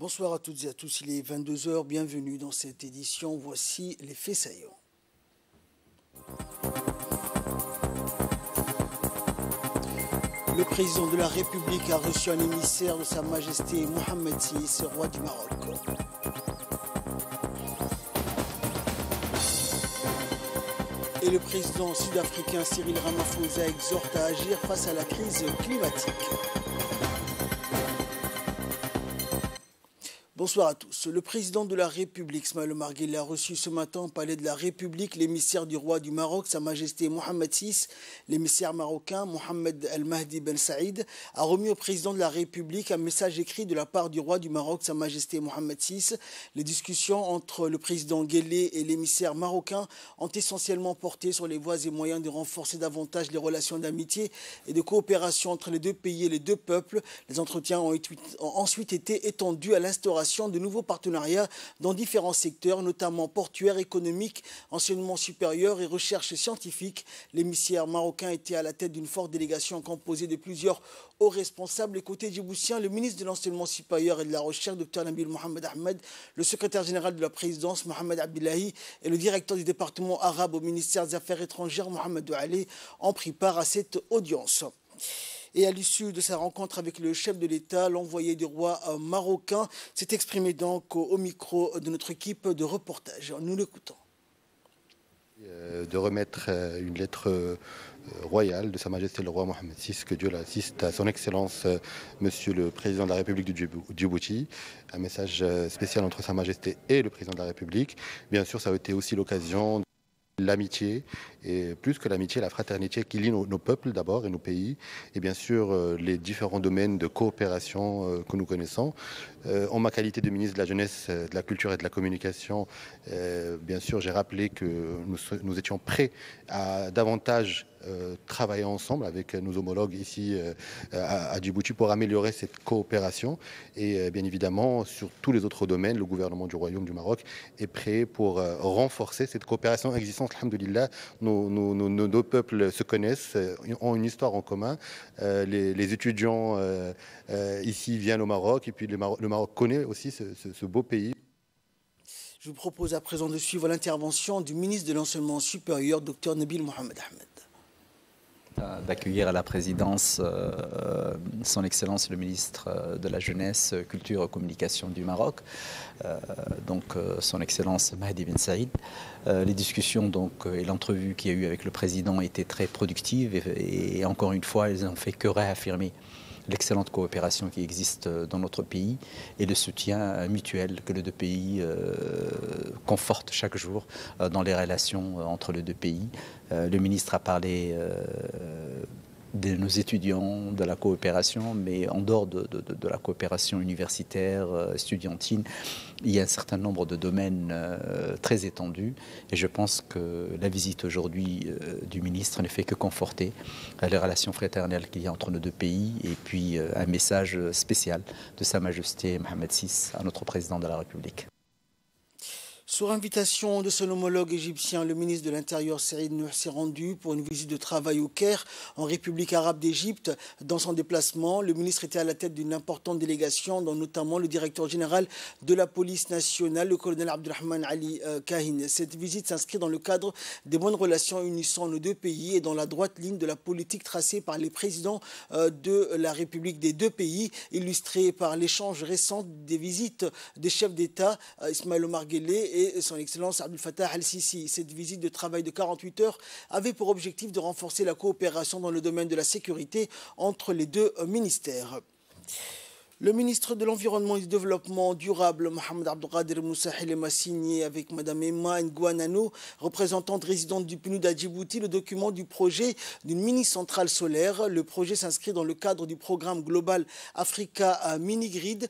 Bonsoir à toutes et à tous, il est 22 h, bienvenue dans cette édition, voici les faits saillants. Le président de la République a reçu un émissaire de Sa Majesté Mohamed VI, roi du Maroc. Et le président sud-africain Cyril Ramaphosa exhorte à agir face à la crise climatique. Bonsoir à tous. Le président de la République, Ismaël Omar Guelleh, a reçu ce matin au palais de la République l'émissaire du roi du Maroc, Sa Majesté Mohamed VI. L'émissaire marocain, Mohamed El Mahdi Ben Saïd, a remis au président de la République un message écrit de la part du roi du Maroc, Sa Majesté Mohamed VI. Les discussions entre le président Guelleh et l'émissaire marocain ont essentiellement porté sur les voies et moyens de renforcer davantage les relations d'amitié et de coopération entre les deux pays et les deux peuples. Les entretiens ont ensuite été étendus à l'instauration de nouveaux partenariats dans différents secteurs, notamment portuaires, économiques, enseignement supérieur et recherche scientifique. L'émissaire marocain était à la tête d'une forte délégation composée de plusieurs hauts responsables. Et côté djiboutien, le ministre de l'Enseignement supérieur et de la Recherche, Dr Nabil Mohamed Ahmed, le secrétaire général de la présidence, Mohamed Abdullahi, et le directeur du département arabe au ministère des Affaires étrangères, Mohamed Doualé, ont pris part à cette audience. Et à l'issue de sa rencontre avec le chef de l'État, l'envoyé du roi marocain s'est exprimé donc au micro de notre équipe de reportage. Nous l'écoutons. De remettre une lettre royale de Sa Majesté le roi Mohamed VI, que Dieu l'assiste, à son Excellence Monsieur le Président de la République du Djibouti. Un message spécial entre Sa Majesté et le Président de la République. Bien sûr, ça a été aussi l'occasion de l'amitié, et plus que l'amitié, la fraternité qui lie nos peuples d'abord et nos pays, et bien sûr les différents domaines de coopération que nous connaissons. En ma qualité de ministre de la Jeunesse, de la Culture et de la Communication, bien sûr j'ai rappelé que nous étions prêts à davantage travailler ensemble avec nos homologues ici à Djibouti pour améliorer cette coopération. Et bien évidemment, sur tous les autres domaines, le gouvernement du Royaume du Maroc est prêt pour renforcer cette coopération existante. Alhamdoulilah, nos deux peuples se connaissent, ont une histoire en commun. Les étudiants ici viennent au Maroc, et puis le Maroc connaît aussi ce beau pays. Je vous propose à présent de suivre l'intervention du ministre de l'Enseignement supérieur, Dr Nabil Mohamed Ahmed. D'accueillir à la présidence son Excellence le ministre de la Jeunesse, Culture et Communication du Maroc, son Excellence Mahdi Ben Saïd. Les discussions et l'entrevue qu'il y a eu avec le président étaient très productives et encore une fois, elles n'ont fait que réaffirmer l'excellente coopération qui existe dans notre pays et le soutien mutuel que les deux pays confortent chaque jour dans les relations entre les deux pays. Le ministre a parlé de nos étudiants, de la coopération, mais en dehors de la coopération universitaire, estudiantine, il y a un certain nombre de domaines très étendus. Et je pense que la visite aujourd'hui du ministre ne fait que conforter les relations fraternelles qu'il y a entre nos deux pays, et puis un message spécial de Sa Majesté Mohamed VI à notre président de la République. Sur invitation de son homologue égyptien, le ministre de l'Intérieur Saïd Nour s'est rendu pour une visite de travail au Caire, en République arabe d'Égypte. Dans son déplacement, le ministre était à la tête d'une importante délégation, dont notamment le directeur général de la police nationale, le colonel Abdurrahman Ali Kahin. Cette visite s'inscrit dans le cadre des bonnes relations unissant nos deux pays et dans la droite ligne de la politique tracée par les présidents de la République des deux pays, illustrée par l'échange récent des visites des chefs d'État, Ismaël Omar Guelleh et son Excellence Abdel Fattah al-Sisi. Cette visite de travail de 48 heures avait pour objectif de renforcer la coopération dans le domaine de la sécurité entre les deux ministères. Le ministre de l'Environnement et du Développement durable, Mohamed Abdelkader Moussahel, a signé avec Mme Emma Ngouanano, représentante résidente du PNUD à Djibouti, le document du projet d'une mini-centrale solaire. Le projet s'inscrit dans le cadre du programme global Africa Mini-Grid,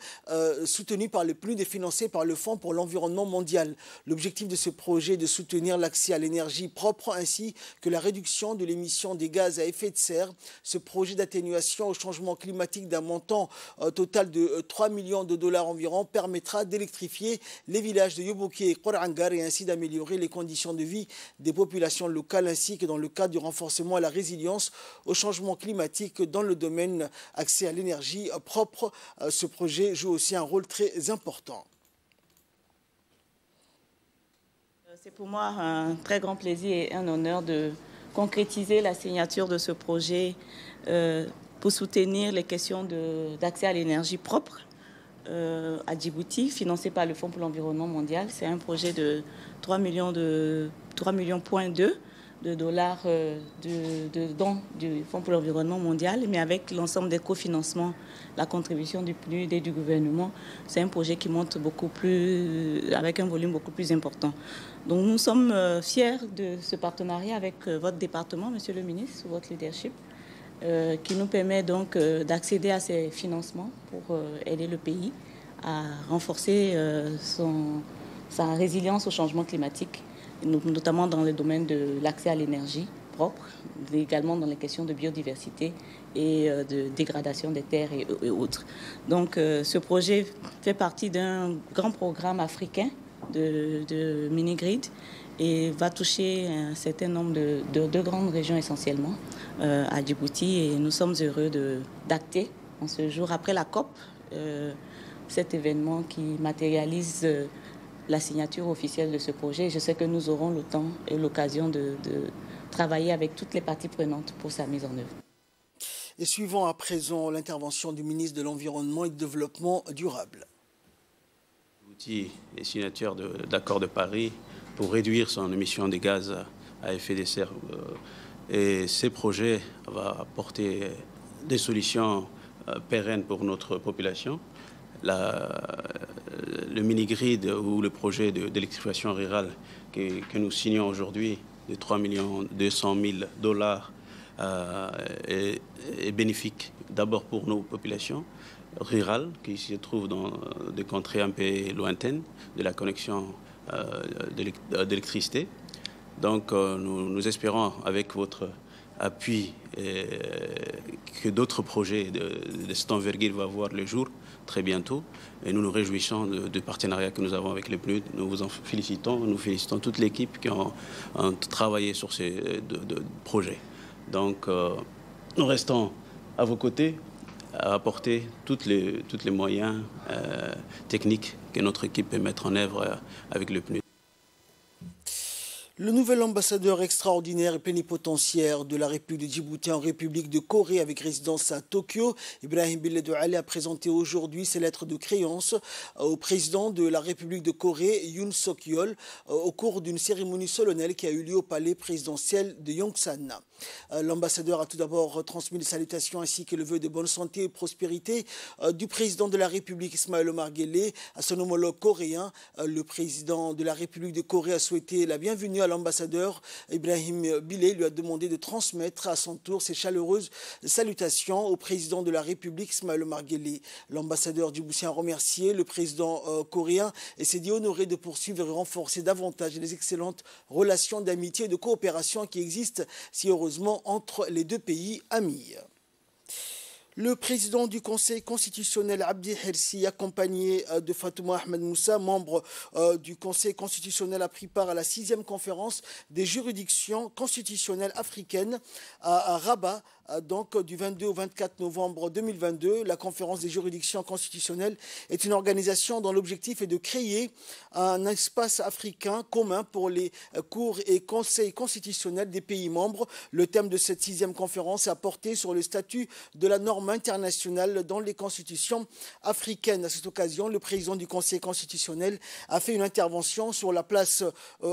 soutenu par le PNUD et financé par le Fonds pour l'environnement mondial. L'objectif de ce projet est de soutenir l'accès à l'énergie propre ainsi que la réduction de l'émission des gaz à effet de serre. Ce projet d'atténuation au changement climatique d'un montant total total de 3 millions de dollars environ permettra d'électrifier les villages de Yoboki et Korangar et ainsi d'améliorer les conditions de vie des populations locales ainsi que dans le cadre du renforcement à la résilience au changement climatique dans le domaine accès à l'énergie propre. Ce projet joue aussi un rôle très important. C'est pour moi un très grand plaisir et un honneur de concrétiser la signature de ce projet pour soutenir les questions d'accès à l'énergie propre à Djibouti, financé par le Fonds pour l'environnement mondial. C'est un projet de 3,2 millions de dollars de dons du Fonds pour l'environnement mondial, mais avec l'ensemble des cofinancements, la contribution du PNUD et du gouvernement, c'est un projet qui monte beaucoup plus, avec un volume beaucoup plus important. Donc nous sommes fiers de ce partenariat avec votre département, Monsieur le ministre, sous votre leadership, qui nous permet donc d'accéder à ces financements pour aider le pays à renforcer sa résilience au changement climatique, notamment dans le domaine de l'accès à l'énergie propre, également dans les questions de biodiversité et de dégradation des terres et autres. Donc ce projet fait partie d'un grand programme africain de mini-grid et va toucher un certain nombre de grandes régions essentiellement à Djibouti, et nous sommes heureux d'acter en ce jour, après la COP, cet événement qui matérialise la signature officielle de ce projet. Je sais que nous aurons le temps et l'occasion de travailler avec toutes les parties prenantes pour sa mise en œuvre. Et suivons à présent l'intervention du ministre de l'Environnement et du Développement durable. Djibouti est signature d'accord de Paris pour réduire son émission de gaz à effet de serre. Et ces projets vont apporter des solutions pérennes pour notre population. Le mini-grid ou le projet d'électrification rurale que nous signons aujourd'hui de 3,2 millions de dollars est bénéfique d'abord pour nos populations rurales qui se trouvent dans des contrées un peu lointaines de la connexion d'électricité. Donc nous espérons avec votre appui que d'autres projets de cette envergure vont voir le jour très bientôt. Et nous nous réjouissons du partenariat que nous avons avec les PNUD. Nous vous en félicitons. Nous félicitons toute l'équipe qui ont travaillé sur ces projets. Donc nous restons à vos côtés à apporter tous les moyens techniques que notre équipe peut mettre en œuvre avec le PNUD. Le nouvel ambassadeur extraordinaire et plénipotentiaire de la République de Djibouti en République de Corée avec résidence à Tokyo, Ibrahim Billedou Ali, a présenté aujourd'hui ses lettres de créance au président de la République de Corée, Yoon Suk-yeol, au cours d'une cérémonie solennelle qui a eu lieu au palais présidentiel de Yongsan. L'ambassadeur a tout d'abord transmis les salutations ainsi que le vœu de bonne santé et prospérité du président de la République, Ismaël Omar Guelleh, à son homologue coréen. Le président de la République de Corée a souhaité la bienvenue à l'ambassadeur. Ibrahim Billet lui a demandé de transmettre à son tour ses chaleureuses salutations au président de la République, Ismaël Omar Guelleh. L'ambassadeur djiboutien a remercié le président coréen et s'est dit honoré de poursuivre et renforcer davantage les excellentes relations d'amitié et de coopération qui existent si heureusement entre les deux pays amis. Le président du Conseil constitutionnel, Abdi Hirsi, accompagné de Fatouma Ahmed Moussa, membre du Conseil constitutionnel, a pris part à la 6e conférence des juridictions constitutionnelles africaines à Rabat, donc du 22 au 24 novembre 2022. La conférence des juridictions constitutionnelles est une organisation dont l'objectif est de créer un espace africain commun pour les cours et conseils constitutionnels des pays membres. Le thème de cette 6e conférence a porté sur le statut de la norme internationale dans les constitutions africaines. À cette occasion, le président du Conseil constitutionnel a fait une intervention sur la place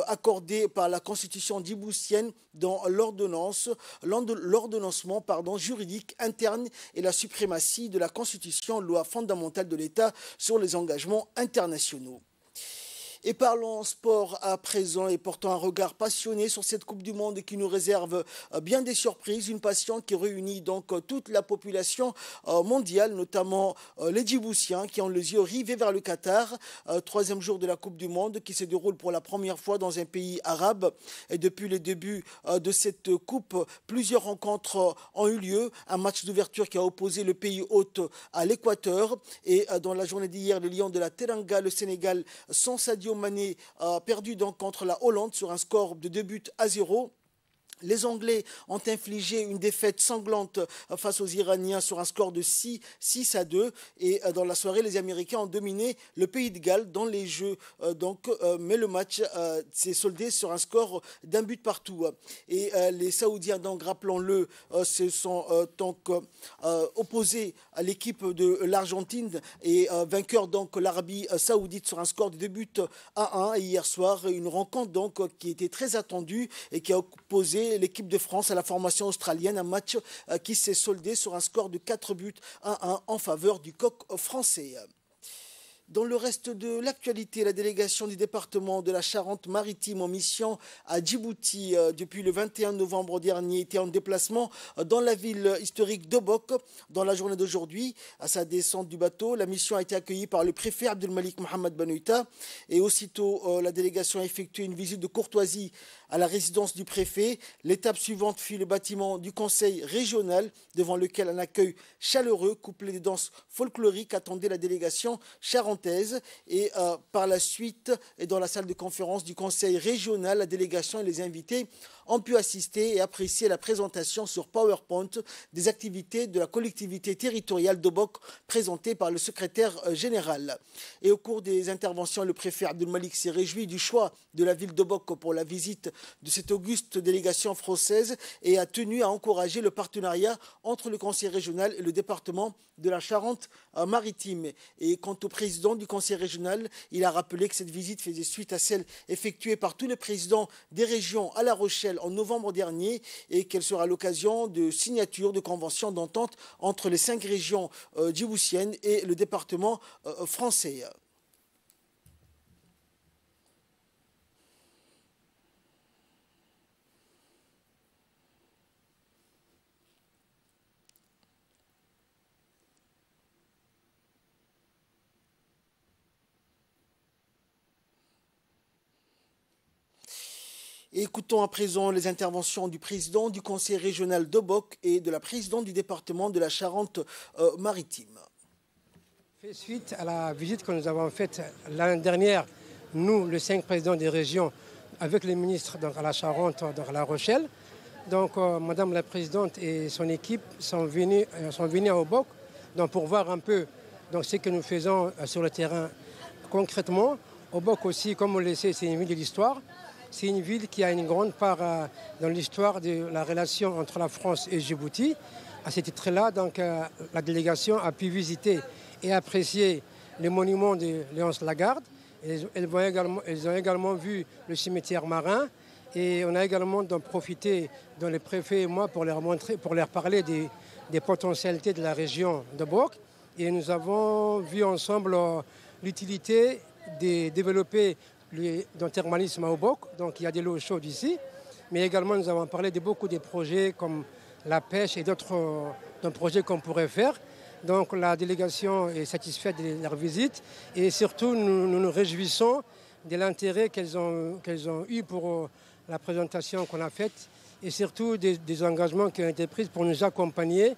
accordée par la constitution djiboutienne dans l'ordonnancement juridique interne et la suprématie de la Constitution, loi fondamentale de l'État, sur les engagements internationaux. Et parlons sport à présent et portant un regard passionné sur cette Coupe du Monde qui nous réserve bien des surprises. Une passion qui réunit donc toute la population mondiale, notamment les Djiboutiens qui ont les yeux rivés vers le Qatar. Troisième jour de la Coupe du Monde qui se déroule pour la première fois dans un pays arabe. Et depuis le début de cette Coupe, plusieurs rencontres ont eu lieu. Un match d'ouverture qui a opposé le pays hôte à l'Équateur. Et dans la journée d'hier, les Lions de la Teranga, le Sénégal, sans Sadio Mané, perdu donc contre la Hollande sur un score de 2-0. Les Anglais ont infligé une défaite sanglante face aux Iraniens sur un score de 6-2. Et dans la soirée, les Américains ont dominé le Pays de Galles dans les jeux. Mais le match s'est soldé sur un score d'un but partout. Et les Saoudiens, donc, rappelons-le, se sont opposés à l'équipe de l'Argentine et vainqueur donc l'Arabie Saoudite sur un score de 2-1. Et hier soir, une rencontre donc qui était très attendue et qui a opposé l'équipe de France à la formation australienne, un match qui s'est soldé sur un score de 4-1 en faveur du coq français. Dans le reste de l'actualité, la délégation du département de la Charente-Maritime en mission à Djibouti depuis le 21 novembre dernier était en déplacement dans la ville historique d'Obok. Dans la journée d'aujourd'hui, à sa descente du bateau, la mission a été accueillie par le préfet Abdelmalik Mohamed Banouita et aussitôt la délégation a effectué une visite de courtoisie à la résidence du préfet. L'étape suivante fut le bâtiment du conseil régional devant lequel un accueil chaleureux couplé de danses folkloriques attendait la délégation charentaise. Et par la suite, et dans la salle de conférence du conseil régional, la délégation et les invités ont pu assister et apprécier la présentation sur PowerPoint des activités de la collectivité territoriale d'Obok présentée par le secrétaire général. Et au cours des interventions, le préfet Abdelmalik s'est réjoui du choix de la ville d'Obok pour la visite de cette auguste délégation française et a tenu à encourager le partenariat entre le conseil régional et le département de la Charente-Maritime. Et quant au président du conseil régional, il a rappelé que cette visite faisait suite à celle effectuée par tous les présidents des régions à La Rochelle en novembre dernier et qu'elle sera l'occasion de signature de conventions d'entente entre les 5 régions djiboutiennes et le département français. Et écoutons à présent les interventions du président du conseil régional d'Obok et de la présidente du département de la Charente-Maritime. Fait suite à la visite que nous avons faite l'année dernière, nous, les 5 présidents des régions, avec les ministres donc, à la Charente, donc, à La Rochelle. Donc, Madame la Présidente et son équipe sont venus à Obok donc, pour voir un peu donc, ce que nous faisons sur le terrain concrètement. Obok aussi, comme on le sait, c'est une ville de l'histoire. C'est une ville qui a une grande part dans l'histoire de la relation entre la France et Djibouti. À ce titre-là, donc, la délégation a pu visiter et apprécier le monument de Léonce Lagarde. Elles ont également vu le cimetière marin. Et on a également donc, profité, dans les préfets et moi, pour leur parler des potentialités de la région de Bok. Et nous avons vu ensemble l'utilité de développer dans le thermalisme à Obok, donc il y a de l'eau chaude ici, mais également nous avons parlé de beaucoup de projets comme la pêche et d'autres projets qu'on pourrait faire. Donc la délégation est satisfaite de leur visite et surtout nous nous réjouissons de l'intérêt qu'elles ont eu pour la présentation qu'on a faite et surtout des engagements qui ont été pris pour nous accompagner,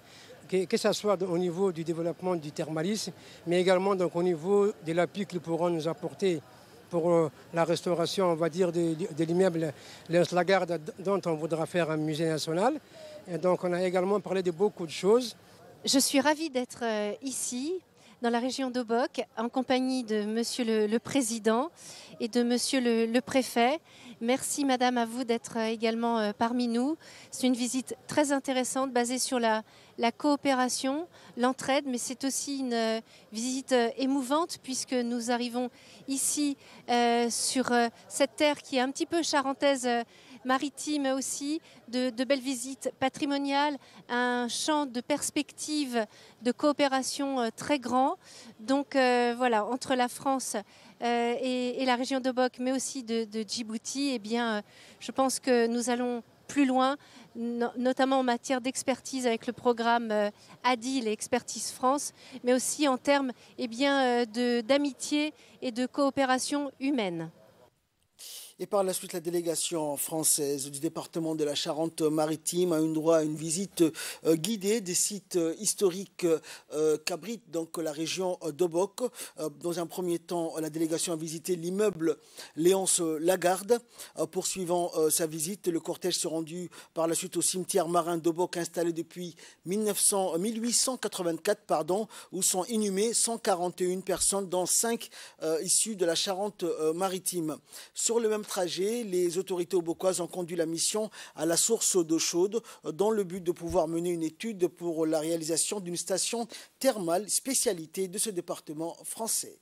que ce soit au niveau du développement du thermalisme, mais également donc, au niveau de l'appui qu'ils pourront nous apporter pour la restauration, on va dire, de l'immeuble Léonce Lagarde dont on voudra faire un musée national. Et donc on a également parlé de beaucoup de choses. Je suis ravie d'être ici, dans la région d'Obok, en compagnie de Monsieur le Président et de Monsieur le Préfet. Merci Madame à vous d'être également parmi nous. C'est une visite très intéressante basée sur la coopération, l'entraide, mais c'est aussi une visite émouvante puisque nous arrivons ici sur cette terre qui est un petit peu charentaise maritime aussi, de belles visites patrimoniales, un champ de perspectives de coopération très grand. Donc voilà, entre la France et la région d'Obok, mais aussi de Djibouti, eh bien, je pense que nous allons plus loin, notamment en matière d'expertise avec le programme ADIL et Expertise France, mais aussi en termes d'amitié et de coopération humaine. Et par la suite, la délégation française du département de la Charente-Maritime a eu droit à une visite guidée des sites historiques qu'abrite donc la région d'Obok. Dans un premier temps, la délégation a visité l'immeuble Léonce Lagarde. Poursuivant sa visite, le cortège s'est rendu par la suite au cimetière marin d'Obok installé depuis 1884, où sont inhumées 141 personnes, dont 5 issues de la Charente-Maritime. Sur le même trajet, les autorités obokoises ont conduit la mission à la source d'eau chaude dans le but de pouvoir mener une étude pour la réalisation d'une station thermale, spécialité de ce département français.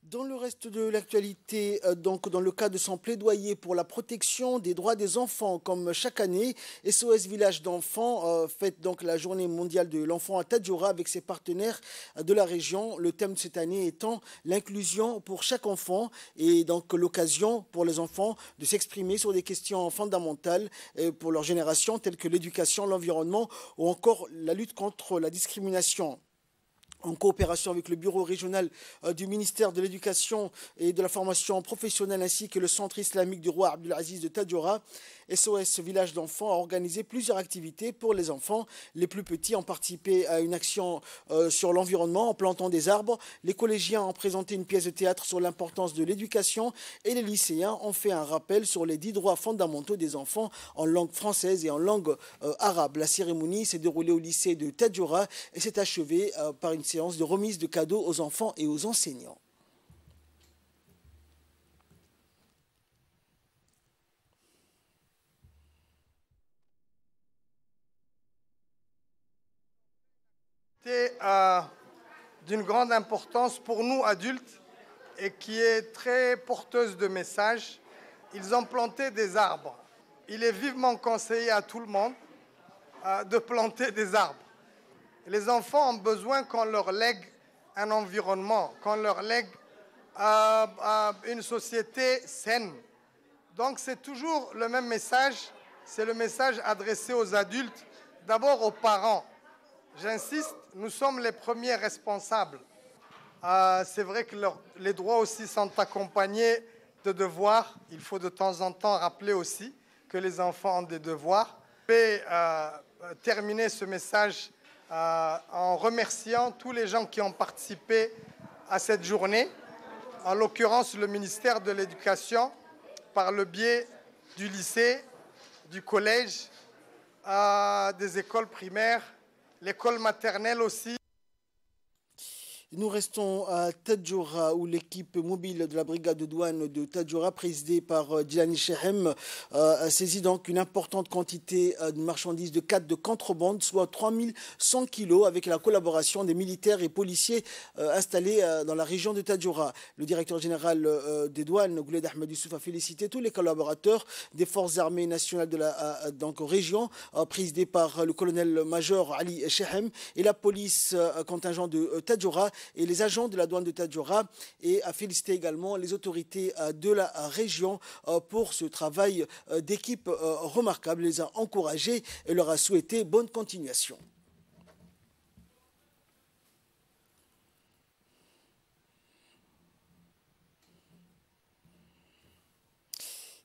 Dans le reste de l'actualité, donc dans le cadre de son plaidoyer pour la protection des droits des enfants, comme chaque année, SOS Village d'enfants fête donc la journée mondiale de l'enfant à Tadjoura avec ses partenaires de la région. Le thème de cette année étant l'inclusion pour chaque enfant et donc l'occasion pour les enfants de s'exprimer sur des questions fondamentales pour leur génération telles que l'éducation, l'environnement ou encore la lutte contre la discrimination. En coopération avec le bureau régional du ministère de l'Éducation et de la formation professionnelle ainsi que le centre islamique du roi Abdelaziz de Tadjoura, SOS Village d'enfants a organisé plusieurs activités pour les enfants. Les plus petits ont participé à une action sur l'environnement en plantant des arbres. Les collégiens ont présenté une pièce de théâtre sur l'importance de l'éducation et les lycéens ont fait un rappel sur les 10 droits fondamentaux des enfants en langue française et en langue arabe. La cérémonie s'est déroulée au lycée de Tadjoura et s'est achevée par une séance de remise de cadeaux aux enfants et aux enseignants. C'est d'une grande importance pour nous adultes et qui est très porteuse de messages. Ils ont planté des arbres. Il est vivement conseillé à tout le monde de planter des arbres. Les enfants ont besoin qu'on leur lègue un environnement, qu'on leur lègue une société saine. Donc c'est toujours le même message, c'est le message adressé aux adultes, d'abord aux parents. J'insiste, nous sommes les premiers responsables. C'est vrai que les droits aussi sont accompagnés de devoirs. Il faut de temps en temps rappeler aussi que les enfants ont des devoirs. Je vais terminer ce message en remerciant tous les gens qui ont participé à cette journée, en l'occurrence le ministère de l'Éducation, par le biais du lycée, du collège, des écoles primaires, l'école maternelle aussi. Nous restons à Tadjoura où l'équipe mobile de la brigade de douane de Tadjoura, présidée par Djilani Chehem, a saisi donc une importante quantité de marchandises de cadres de contrebande, soit 3100 kilos, avec la collaboration des militaires et policiers installés dans la région de Tadjoura. Le directeur général des douanes, Gouled Ahmed Youssouf, a félicité tous les collaborateurs des forces armées nationales de la région, présidée par le colonel-major Ali Chehem, et la police contingent de Tadjoura, et les agents de la douane de Tadjoura, et a félicité également les autorités de la région pour ce travail d'équipe remarquable, les a encouragés et leur a souhaité bonne continuation.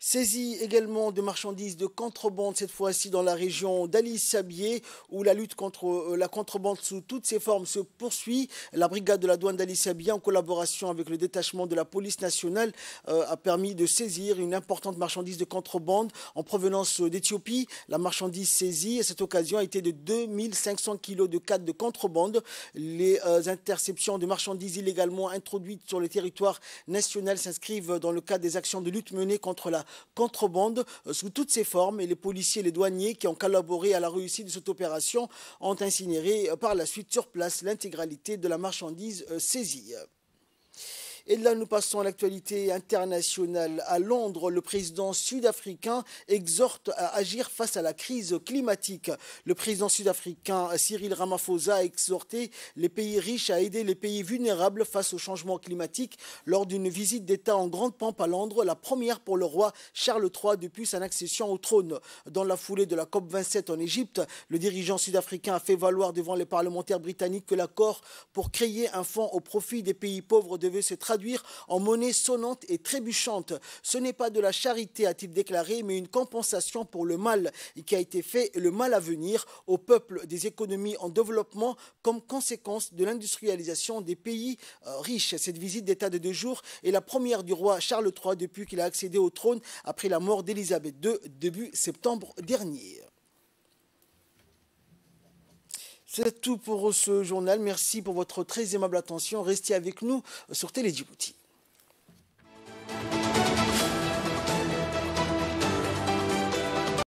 Saisie également de marchandises de contrebande, cette fois-ci dans la région d'Ali Sabié, où la lutte contre la contrebande sous toutes ses formes se poursuit. La brigade de la douane d'Ali Sabié, en collaboration avec le détachement de la police nationale, a permis de saisir une importante marchandise de contrebande en provenance d'Éthiopie. La marchandise saisie à cette occasion a été de 2500 kilos de cadres de contrebande. Les interceptions de marchandises illégalement introduites sur le territoire national s'inscrivent dans le cadre des actions de lutte menées contre la contrebande sous toutes ses formes et les policiers et les douaniers qui ont collaboré à la réussite de cette opération ont incinéré par la suite sur place l'intégralité de la marchandise saisie. Et là, nous passons à l'actualité internationale. À Londres, le président sud-africain exhorte à agir face à la crise climatique. Le président sud-africain Cyril Ramaphosa a exhorté les pays riches à aider les pays vulnérables face au changement climatique lors d'une visite d'État en grande pompe à Londres, la première pour le roi Charles III depuis son accession au trône. Dans la foulée de la COP27 en Égypte, le dirigeant sud-africain a fait valoir devant les parlementaires britanniques que l'accord pour créer un fonds au profit des pays pauvres devait se traduire en monnaie sonnante et trébuchante. Ce n'est pas de la charité, a-t-il déclaré, mais une compensation pour le mal qui a été fait et le mal à venir aux peuples des économies en développement comme conséquence de l'industrialisation des pays riches. Cette visite d'État de 2 jours est la première du roi Charles III depuis qu'il a accédé au trône après la mort d'Élisabeth II début septembre dernier. C'est tout pour ce journal. Merci pour votre très aimable attention. Restez avec nous sur Télé Djibouti.